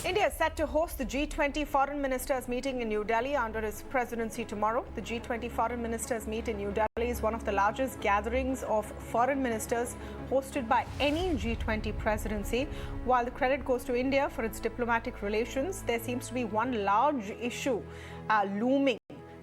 India is set to host the G20 Foreign Ministers meeting in New Delhi under its presidency tomorrow. The G20 Foreign Ministers meet in New Delhi is one of the largest gatherings of foreign ministers hosted by any G20 presidency. While the credit goes to India for its diplomatic relations, there seems to be one large issue looming.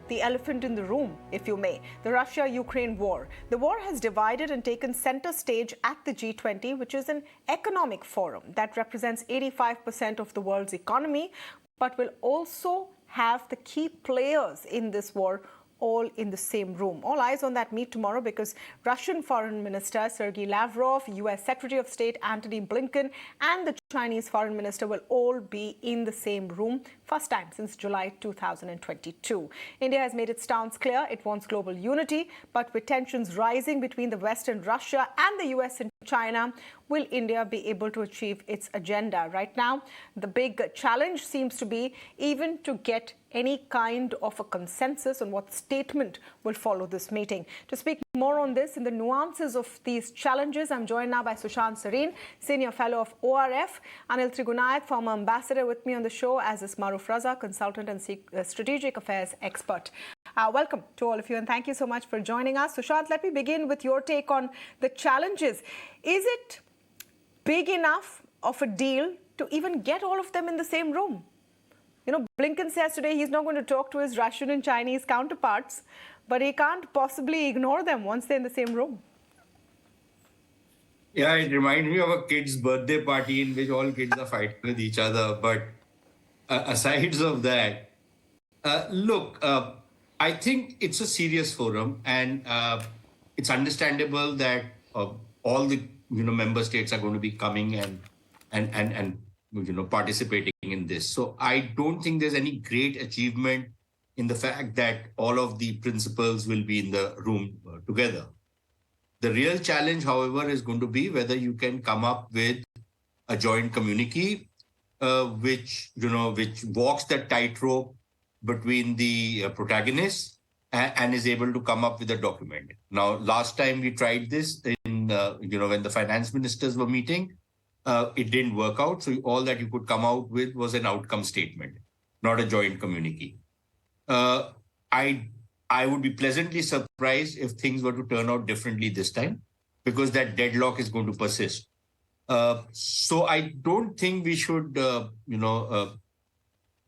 The elephant in the room, if you may, the Russia-Ukraine war. The war has divided and taken center stage at the G20, which is an economic forum that represents 85% of the world's economy, but will also have the key players in this war all in the same room. All eyes on that meet tomorrow because Russian Foreign Minister Sergey Lavrov, US Secretary of State Antony Blinken, and the Chinese Foreign Minister will all be in the same room, first time since July 2022. India has made its stance clear. It wants global unity, but with tensions rising between the West and Russia and the US and China, will India be able to achieve its agenda? Right now, the big challenge seems to be even to get any kind of a consensus on what statement will follow this meeting. To speak more on this and the nuances of these challenges, I'm joined now by Sushant Sareen, Senior Fellow of ORF, Anil Trigunayak, former ambassador, with me on the show, as is Maruf Raza, consultant and strategic affairs expert. Welcome to all of you and thank you so much for joining us. Sushant, let me begin with your take on the challenges. Is it big enough of a deal to even get all of them in the same room? You know, Blinken says today he's not going to talk to his Russian and Chinese counterparts, but he can't possibly ignore them once they're in the same room. Yeah, it reminds me of a kid's birthday party in which all kids are fighting with each other. But aside of that, look, I think it's a serious forum, and it's understandable that all the member states are going to be coming and participating in this. So I don't think there's any great achievement in the fact that all of the principals will be in the room together. The real challenge, however, is going to be whether you can come up with a joint communique, which walks that tightrope between the protagonists and is able to come up with a document. Now, last time we tried this in, when the finance ministers were meeting, it didn't work out. So all that you could come out with was an outcome statement, not a joint communique. I would be pleasantly surprised if things were to turn out differently this time, because that deadlock is going to persist. So I don't think we should,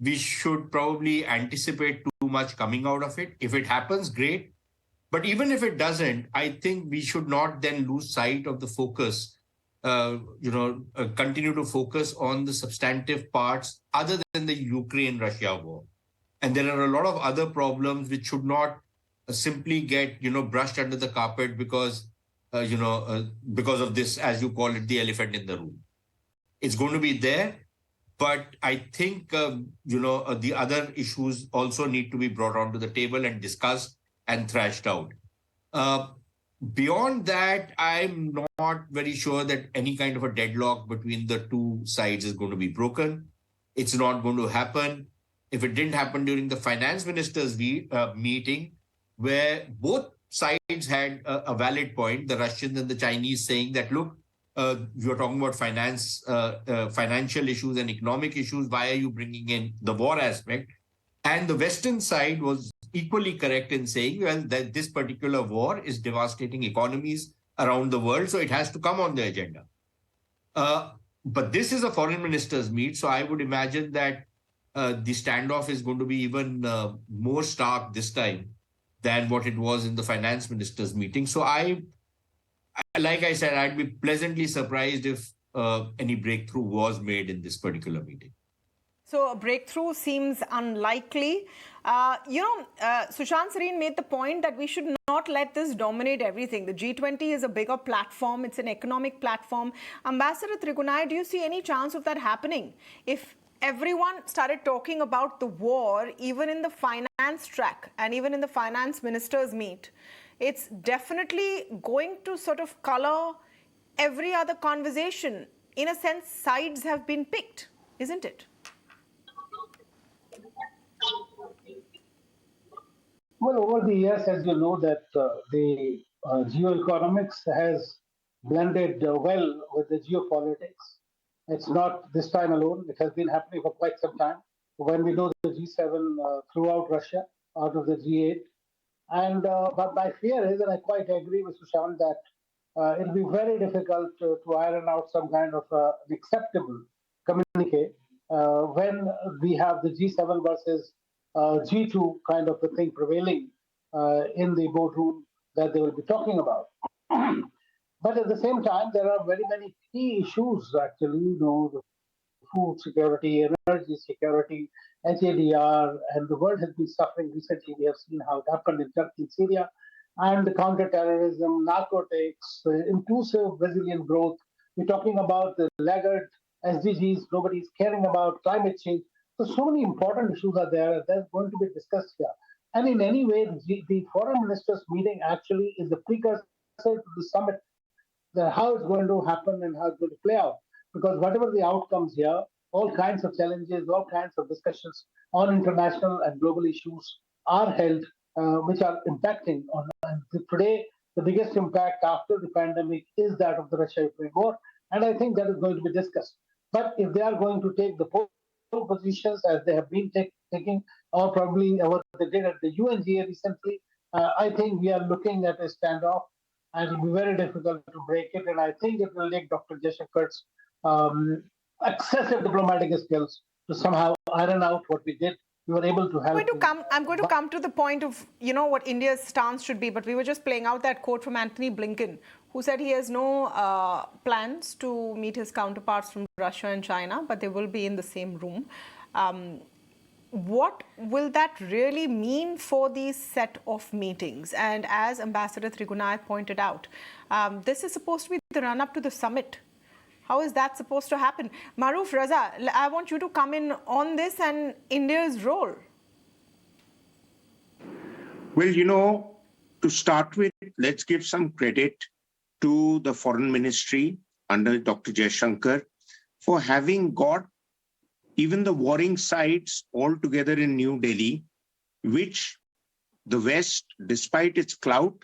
we should probably anticipate too much coming out of it. If it happens, great. But even if it doesn't, I think we should not then lose sight of the focus, continue to focus on the substantive parts other than the Ukraine-Russia war. And there are a lot of other problems which should not simply get, brushed under the carpet because of this, as you call it, the elephant in the room. It's going to be there, but I think, the other issues also need to be brought onto the table and discussed and thrashed out. Beyond that, I'm not very sure that any kind of a deadlock between the two sides is going to be broken. It's not going to happen. If it didn't happen during the finance ministers' meeting, where both sides had a valid point, the Russians and the Chinese saying that, look, you're talking about financial issues and economic issues. Why are you bringing in the war aspect? And the Western side was equally correct in saying, well, that this particular war is devastating economies around the world, so it has to come on the agenda. But this is a foreign ministers' meet, so I would imagine that the standoff is going to be even more stark this time than what it was in the finance ministers' meeting. So like I said, I'd be pleasantly surprised if any breakthrough was made in this particular meeting. So a breakthrough seems unlikely. Sushant Sareen made the point that we should not let this dominate everything. The G20 is a bigger platform. It's an economic platform. Ambassador Trigunayak, do you see any chance of that happening? If everyone started talking about the war, even in the finance track and even in the finance ministers meet, it's definitely going to sort of color every other conversation. In a sense, sides have been picked, isn't it? Well, over the years, as you know, that the geoeconomics has blended well with the geopolitics. It's not this time alone. It has been happening for quite some time. When we know the G7 threw out Russia out of the G8, and but my fear is, and I quite agree with Sushant, that it'll be very difficult to iron out some kind of an acceptable communique when we have the G7 versus G2 kind of a thing prevailing in the boardroom that they will be talking about. But at the same time, there are very many key issues actually, the food security, energy security, HADR, and the world has been suffering recently. We have seen how it happened in Turkey and Syria, and the counterterrorism, narcotics, inclusive, resilient growth. We're talking about the laggard SDGs nobody's caring about, climate change. So many important issues are there that's going to be discussed here. And in any way, the foreign ministers meeting actually is the precursor to the summit, how it's going to happen and how it's going to play out. Because whatever the outcomes here, all kinds of challenges, all kinds of discussions on international and global issues are held, which are impacting on. And today, the biggest impact after the pandemic is that of the Russia-Ukraine war, and I think that is going to be discussed. But if they are going to take the pole positions as they have been taking, or probably what they did at the UNGA recently, I think we are looking at a standoff, and it will be very difficult to break it. And I think it will take Dr. Jaishankar's excessive diplomatic skills to somehow iron out what we did. We were able to help. I'm going to come to the point of, what India's stance should be, but we were just playing out that quote from Anthony Blinken, who said he has no plans to meet his counterparts from Russia and China, but they will be in the same room. What will that really mean for these set of meetings? And as Ambassador Trigunath pointed out, this is supposed to be the run-up to the summit. How is that supposed to happen? Maruf, Raza, I want you to come in on this and India's role. Well, to start with, let's give some credit to the Foreign Ministry under Dr. Jaishankar for having got even the warring sides all together in New Delhi, which the West, despite its clout,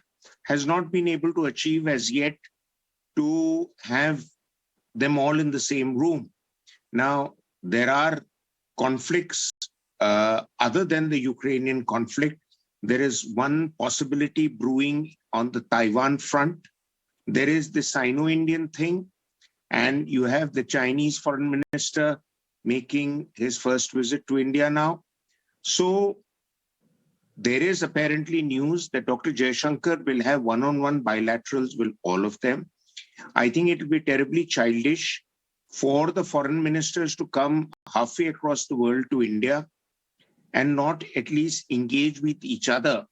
has not been able to achieve as yet, to have them all in the same room. Now, there are conflicts other than the Ukrainian conflict. There is one possibility brewing on the Taiwan front. There is the Sino-Indian thing, and you have the Chinese foreign minister making his first visit to India now. So there is apparently news that Dr. Jaishankar will have one-on-one bilaterals with all of them. I think it will be terribly childish for the foreign ministers to come halfway across the world to India and not at least engage with each other.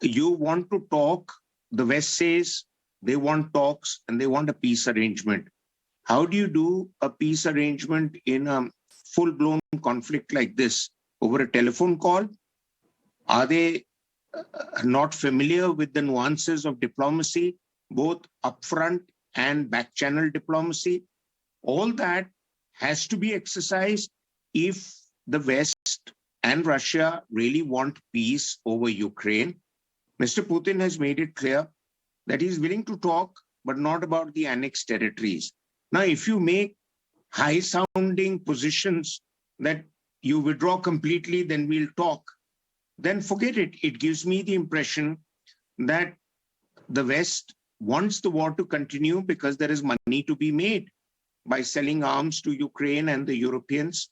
You want to talk, the West says they want talks and they want a peace arrangement. How do you do a peace arrangement in a full-blown conflict like this? Over a telephone call? Are they not familiar with the nuances of diplomacy, both upfront and back-channel diplomacy? All that has to be exercised if the West and Russia really want peace over Ukraine. Mr. Putin has made it clear that he's willing to talk, but not about the annexed territories. Now, if you make high-sounding positions that you withdraw completely, then we'll talk, then forget it. It gives me the impression that the West wants the war to continue because there is money to be made by selling arms to Ukraine and the Europeans,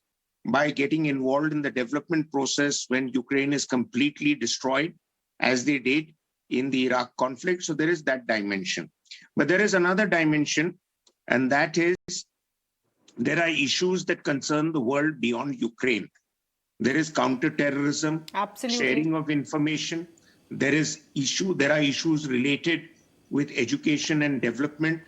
by getting involved in the development process when Ukraine is completely destroyed, as they did in the Iraq conflict. So there is that dimension. But there is another dimension, and that is there are issues that concern the world beyond Ukraine. There is counterterrorism, sharing of information. There are issues related with education and development.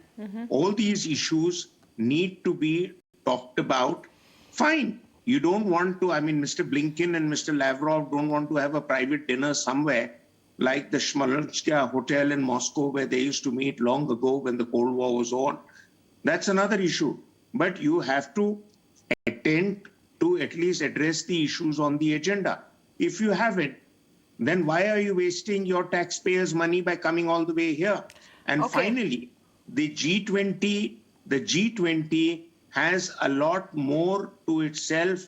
All these issues need to be talked about. Fine. You don't want to, Mr. Blinken and Mr. Lavrov don't want to have a private dinner somewhere like the Smolensk Hotel in Moscow where they used to meet long ago when the Cold War was on. That's another issue. But you have to attempt to at least address the issues on the agenda. If you haven't, then why are you wasting your taxpayers' money by coming all the way here? And finally, the G20 has a lot more to itself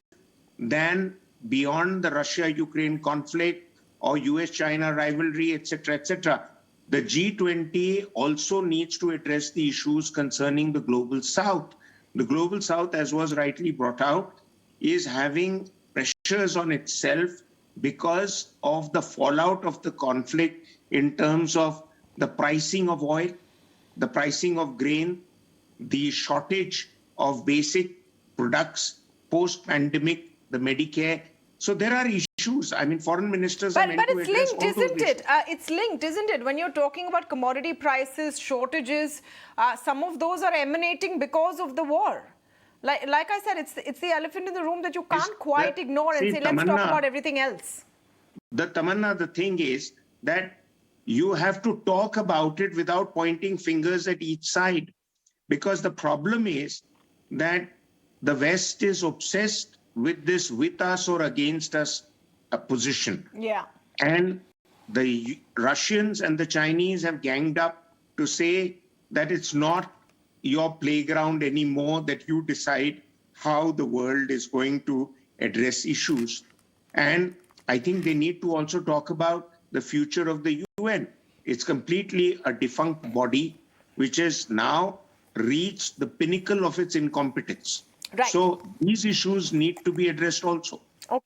than beyond the Russia-Ukraine conflict or US-China rivalry, etc., etc. The G20 also needs to address the issues concerning the Global South. The Global South, as was rightly brought out, is having pressures on itself because of the fallout of the conflict in terms of the pricing of oil, the pricing of grain, the shortage of basic products, post-pandemic, the Medicare. So there are issues. I mean, foreign ministers are meant But to it's address linked, all those isn't it? It's linked, isn't it? When you're talking about commodity prices, shortages, some of those are emanating because of the war. Like I said, it's the elephant in the room that you can't quite ignore and say, let's talk about everything else. The thing is that you have to talk about it without pointing fingers at each side. Because the problem is that the West is obsessed with this with us or against us position. Yeah. And the Russians and the Chinese have ganged up to say that it's not your playground anymore, that you decide how the world is going to address issues. And I think they need to also talk about the future of the UN. It's completely a defunct body, which has now reached the pinnacle of its incompetence. Right. So these issues need to be addressed also. Okay.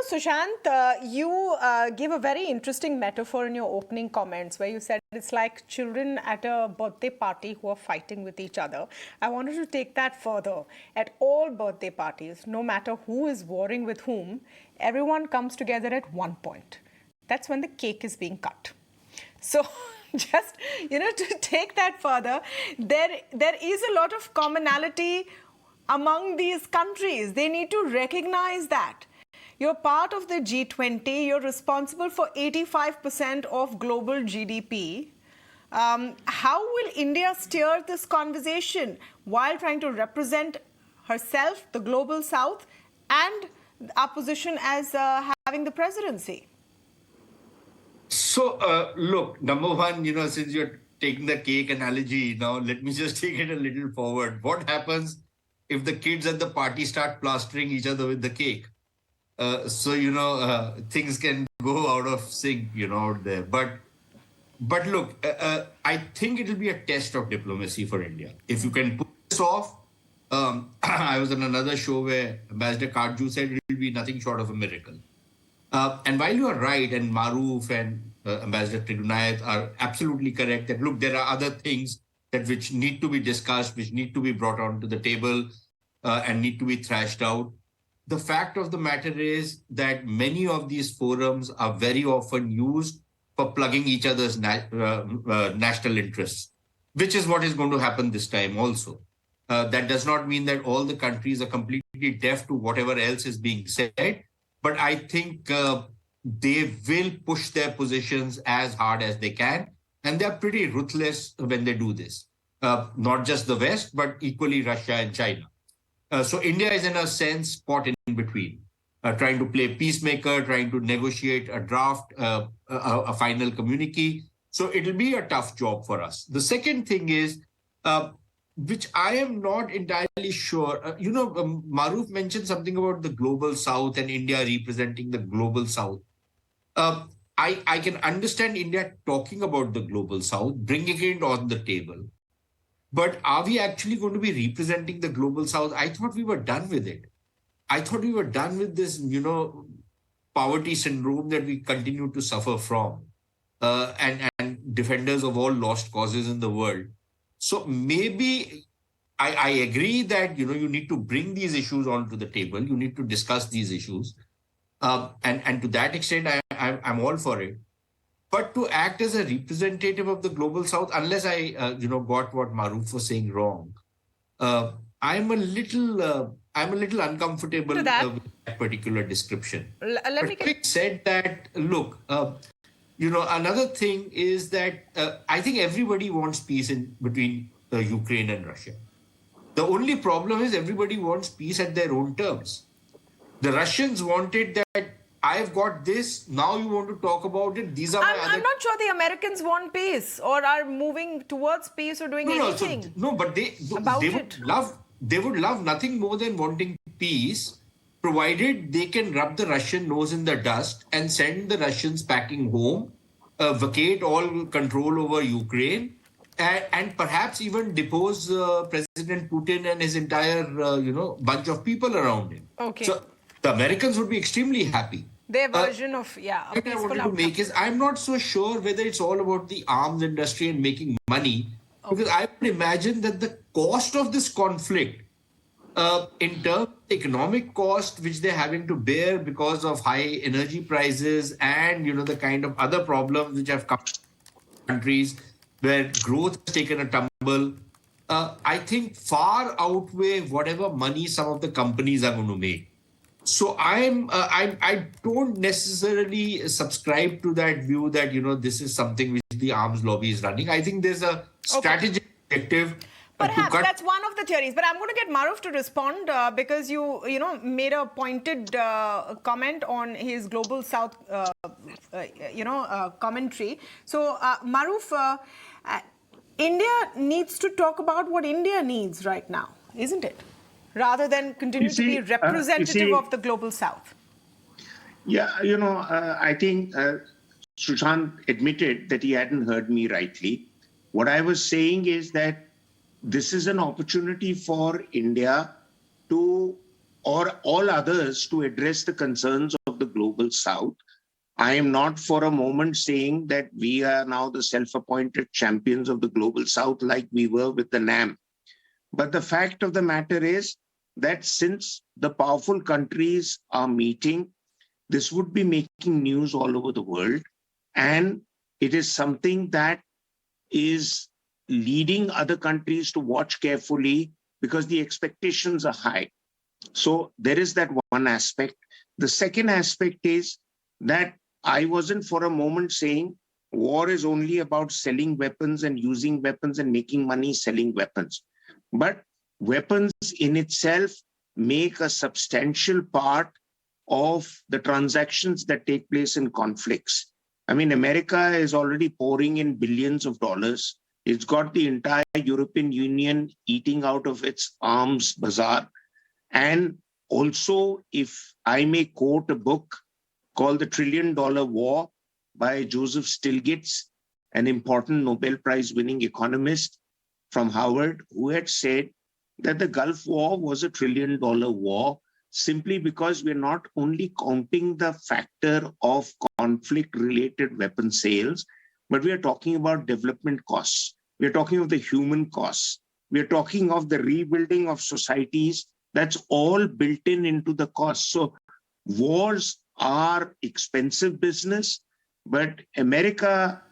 Sushant, you gave a very interesting metaphor in your opening comments where you said it's like children at a birthday party who are fighting with each other. I wanted to take that further. At all birthday parties, no matter who is warring with whom, everyone comes together at one point. That's when the cake is being cut. So just, to take that further, there is a lot of commonality among these countries. They need to recognize that. You're part of the G20. You're responsible for 85% of global GDP. How will India steer this conversation while trying to represent herself, the global South, and our position as having the presidency? So, look, number one, since you're taking the cake analogy, now let me just take it a little forward. What happens if the kids at the party start plastering each other with the cake? Things can go out of sync, out there. But look, I think it'll be a test of diplomacy for India. If you can put this off, I was on another show where Ambassador Kajju said it will be nothing short of a miracle. And while you are right, and Maruf and Ambassador Trigunath are absolutely correct that, look, there are other things which need to be discussed, which need to be brought onto the table and need to be thrashed out. The fact of the matter is that many of these forums are very often used for plugging each other's national interests, which is what is going to happen this time also. That does not mean that all the countries are completely deaf to whatever else is being said, but I think they will push their positions as hard as they can, and they're pretty ruthless when they do this. Not just the West, but equally Russia and China. So India is in a sense caught in between, trying to play peacemaker, trying to negotiate a draft, a final communique. So it'll be a tough job for us. The second thing is, which I am not entirely sure, Maruf mentioned something about the global South and India representing the global South. I can understand India talking about the global South, bringing it on the table. But are we actually going to be representing the global South? I thought we were done with it. I thought we were done with this, poverty syndrome that we continue to suffer from, and defenders of all lost causes in the world. So maybe I agree that, you need to bring these issues onto the table. You need to discuss these issues. And to that extent, I'm all for it. But to act as a representative of the global South, unless I, got what Maruf was saying wrong, I'm a little uncomfortable with that particular description. Having said that, look, another thing is that I think everybody wants peace in between Ukraine and Russia. The only problem is everybody wants peace at their own terms. The Russians wanted that I've got this, now you want to talk about it. These are I'm not sure the Americans want peace or are moving towards peace or doing anything. But they would love they would love nothing more than wanting peace, provided they can rub the Russian nose in the dust and send the Russians packing home, vacate all control over Ukraine, and perhaps even depose President Putin and his entire, bunch of people around him. Okay. So the Americans would be extremely happy. Their version of, a What I peaceful wanted to outcome. make is, I'm not so sure whether it's all about the arms industry and making money, because I would imagine that the cost of this conflict, in terms of economic cost which they're having to bear because of high energy prices and the kind of other problems which have come to countries where growth has taken a tumble, I think far outweigh whatever money some of the companies are going to make. So I don't necessarily subscribe to that view that this is something which the arms lobby is running. I think there's a strategic objective. Perhaps that's one of the theories, but I'm going to get Maruf to respond because you made a pointed comment on his Global South commentary. So Maruf, India needs to talk about what India needs right now, isn't it? Rather than continue to be representative of the Global South. Yeah, I think Sushant admitted that he hadn't heard me rightly. What I was saying is that this is an opportunity for India to, or all others, to address the concerns of the Global South. I am not for a moment saying that we are now the self-appointed champions of the Global South like we were with the NAM. But the fact of the matter is that since the powerful countries are meeting, this would be making news all over the world. And it is something that is leading other countries to watch carefully because the expectations are high. So there is that one aspect. The second aspect is that I wasn't for a moment saying war is only about selling weapons and using weapons and making money selling weapons. But weapons in itself make a substantial part of the transactions that take place in conflicts. I mean, America is already pouring in billions of dollars. It's got the entire European Union eating out of its arms bazaar. And also, if I may quote a book called The $1 Trillion War by Joseph Stiglitz, an important Nobel Prize winning economist from Harvard, who had said that the Gulf War was a $1 trillion war simply because we're not only counting the factor of conflict-related weapon sales, but we are talking about development costs. We're talking of the human costs. We're talking of the rebuilding of societies. That's all built into the cost. So wars are expensive business, but America,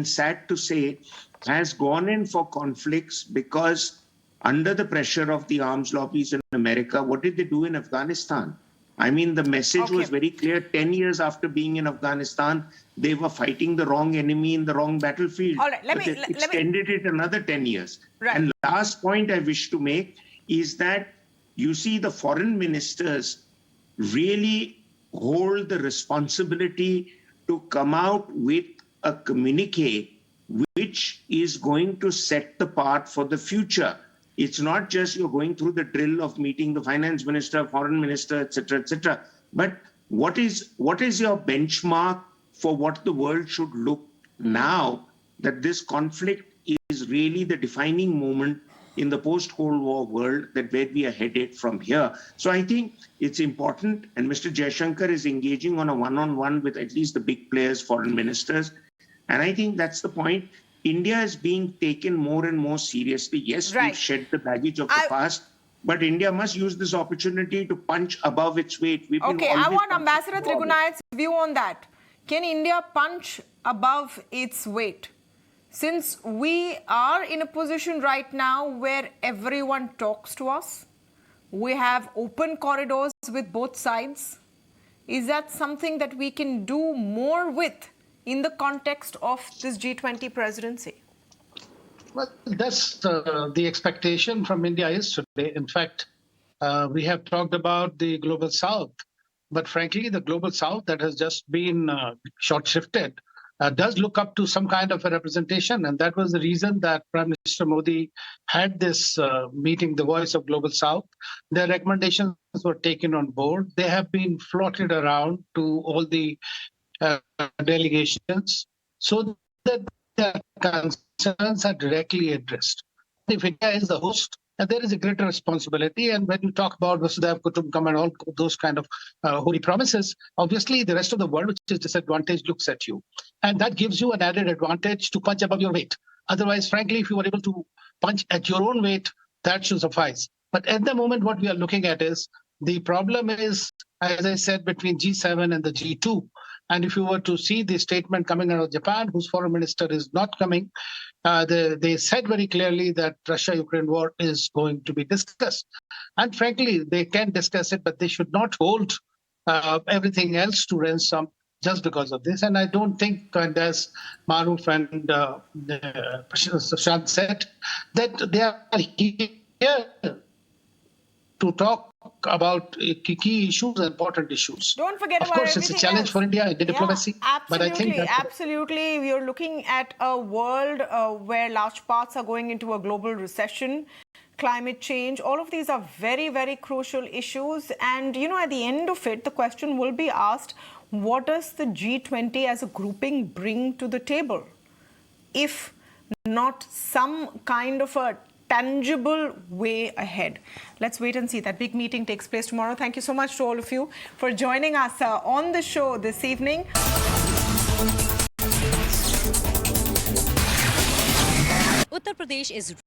sad to say, has gone in for conflicts because under the pressure of the arms lobbies in America, what did they do in Afghanistan? The message was very clear. 10 years after being in Afghanistan, they were fighting the wrong enemy in the wrong battlefield. All right, let me extended it another 10 years. Right. And last point I wish to make is that you see the foreign ministers really hold the responsibility to come out with a communique which is going to set the path for the future. It's not just you're going through the drill of meeting the finance minister, foreign minister, etc., but what is your benchmark for what the world should look now that this conflict is really the defining moment in the post-Cold War world, that where we are headed from here. So I think it's important, and Mr. Jaishankar is engaging on a one-on-one with at least the big players, foreign ministers. And I think that's the point. India is being taken more and more seriously. Yes, we've shed the baggage of the past, but India must use this opportunity to punch above its weight. I want Ambassador Trigunayak's view on that. Can India punch above its weight? Since we are in a position right now where everyone talks to us, we have open corridors with both sides. Is that something that we can do more with in the context of this G20 presidency? Well, that's the expectation from India is today. In fact, we have talked about the Global South, but frankly, the Global South that has just been short-shifted does look up to some kind of a representation. And that was the reason that Prime Minister Modi had this meeting, the Voice of Global South. Their recommendations were taken on board. They have been floated around to all the delegations so that their concerns are directly addressed. If India is the host, there is a greater responsibility. And when you talk about Vasudhaiva Kutumbakam and all those kind of holy promises, obviously the rest of the world, which is disadvantaged, looks at you. And that gives you an added advantage to punch above your weight. Otherwise, frankly, if you were able to punch at your own weight, that should suffice. But at the moment, what we are looking at is the problem is, as I said, between G7 and the G2. And if you were to see the statement coming out of Japan, whose foreign minister is not coming, they said very clearly that Russia-Ukraine war is going to be discussed. And frankly, they can discuss it, but they should not hold everything else to ransom just because of this. And I don't think, and as Maruf and Sushant said, that they are here to talk about key issues, important issues. Don't forget of about course, it's a challenge else. for India in the diplomacy. Absolutely, but I think absolutely. We are looking at a world where large parts are going into a global recession, climate change. All of these are very, very crucial issues. And, you know, at the end of it, the question will be asked, what does the G20 as a grouping bring to the table? If not some kind of a tangible way ahead. Let's wait and see. That big meeting takes place tomorrow. Thank you so much to all of you for joining us on the show this evening. Uttar Pradesh is